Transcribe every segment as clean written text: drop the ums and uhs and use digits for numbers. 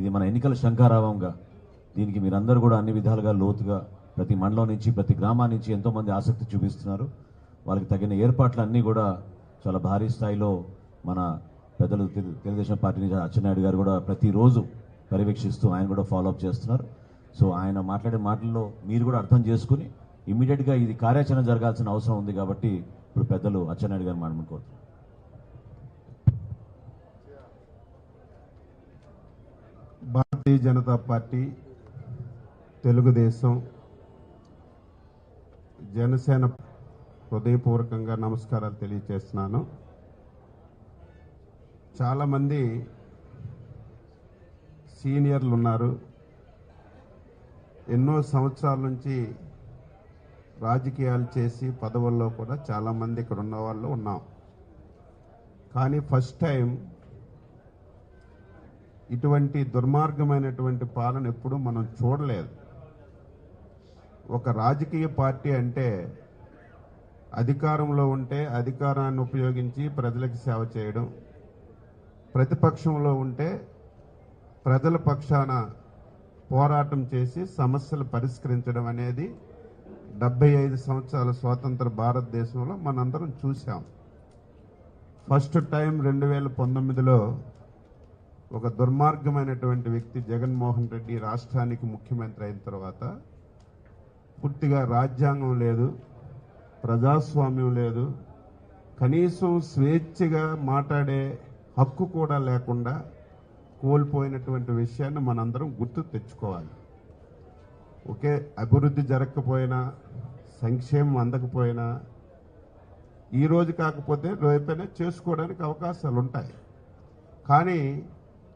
ఇది మన ఎన్నికల శంఖారావంగా దీనికి మీరందరూ కూడా అన్ని విధాలుగా లోతుగా ప్రతి మండలం నుంచి ప్రతి గ్రామా నుంచి ఎంతోమంది ఆసక్తి చూపిస్తున్నారు. వాళ్ళకి తగిన ఏర్పాట్లు అన్నీ కూడా చాలా భారీ స్థాయిలో మన పెద్దలు తెలుగుదేశం పార్టీ నుంచి అచ్చెన్నాయుడు గారు కూడా ప్రతిరోజు పర్యవేక్షిస్తూ ఆయన కూడా ఫాలోఅప్ చేస్తున్నారు. సో ఆయన మాట్లాడే మాటల్లో మీరు కూడా అర్థం చేసుకుని ఇమీడియట్గా ఇది కార్యాచరణ జరగాల్సిన అవసరం ఉంది. కాబట్టి ఇప్పుడు పెద్దలు అచ్చెన్నాయుడు గారు మాట్లాడుకోవచ్చు. భారతీయ జనతా పార్టీ, తెలుగుదేశం, జనసేన హృదయపూర్వకంగా నమస్కారాలు తెలియజేస్తున్నాను. చాలామంది సీనియర్లు ఉన్నారు, ఎన్నో సంవత్సరాల నుంచి రాజకీయాలు చేసి పదవుల్లో కూడా చాలామంది ఇక్కడ ఉన్న వాళ్ళు ఉన్నాం. కానీ ఫస్ట్ టైం ఇటువంటి దుర్మార్గమైనటువంటి పాలన ఎప్పుడూ మనం చూడలేదు. ఒక రాజకీయ పార్టీ అంటే అధికారంలో ఉంటే అధికారాన్ని ఉపయోగించి ప్రజలకు సేవ చేయడం, ప్రతిపక్షంలో ఉంటే ప్రజల పక్షాన పోరాటం చేసి సమస్యలు పరిష్కరించడం అనేది 75 సంవత్సరాల స్వాతంత్ర భారతదేశంలో మనందరం చూసాం. ఫస్ట్ టైం 2019లో ఒక దుర్మార్గమైనటువంటి వ్యక్తి జగన్మోహన్ రెడ్డి రాష్ట్రానికి ముఖ్యమంత్రి అయిన తర్వాత పూర్తిగా రాజ్యాంగం లేదు, ప్రజాస్వామ్యం లేదు, కనీసం స్వేచ్ఛగా మాట్లాడే హక్కు కూడా లేకుండా కోల్పోయినటువంటి విషయాన్ని మనందరం గుర్తు తెచ్చుకోవాలి. ఒకే అభివృద్ధి జరగకపోయినా, సంక్షేమం అందకపోయినా, ఈరోజు కాకపోతే రేపైనా చేసుకోవడానికి అవకాశాలు ఉంటాయి. కానీ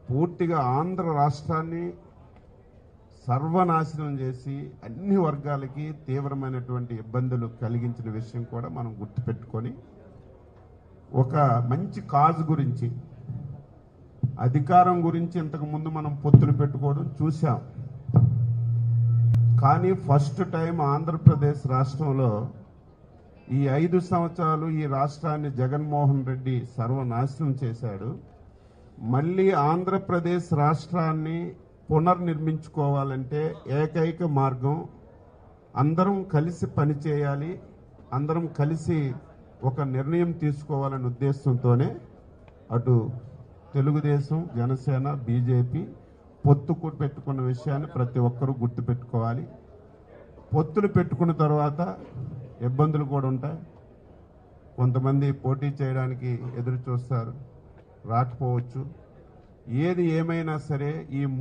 పూర్తిగా ఆంధ్ర రాష్ట్రాన్ని సర్వనాశనం చేసి అన్ని వర్గాలకి తీవ్రమైనటువంటి ఇబ్బందులు కలిగించిన విషయం కూడా మనం గుర్తుపెట్టుకొని ఒక మంచి కాజ్ గురించి, అధికారం గురించి ఇంతకుముందు మనం పొత్తులు పెట్టుకోవడం చూసాం. కానీ ఫస్ట్ టైం ఆంధ్రప్రదేశ్ రాష్ట్రంలో ఈ 5 సంవత్సరాలు ఈ రాష్ట్రాన్ని జగన్మోహన్ రెడ్డి సర్వనాశనం చేశాడు. మళ్ళీ ఆంధ్రప్రదేశ్ రాష్ట్రాన్ని పునర్నిర్మించుకోవాలంటే ఏకైక మార్గం అందరం కలిసి పనిచేయాలి, అందరం కలిసి ఒక నిర్ణయం తీసుకోవాలనే ఉద్దేశంతోనే అటు తెలుగుదేశం, జనసేన, బీజేపీ పొత్తు పెట్టుకున్న విషయాన్ని ప్రతి ఒక్కరూ గుర్తుపెట్టుకోవాలి. పొత్తులు పెట్టుకున్న తర్వాత ఇబ్బందులు కూడా ఉంటాయి. కొంతమంది పోటీ చేయడానికి ఎదురు చూస్తారు, రాకపోవచ్చు. ఏది ఏమైనా సరే ఈ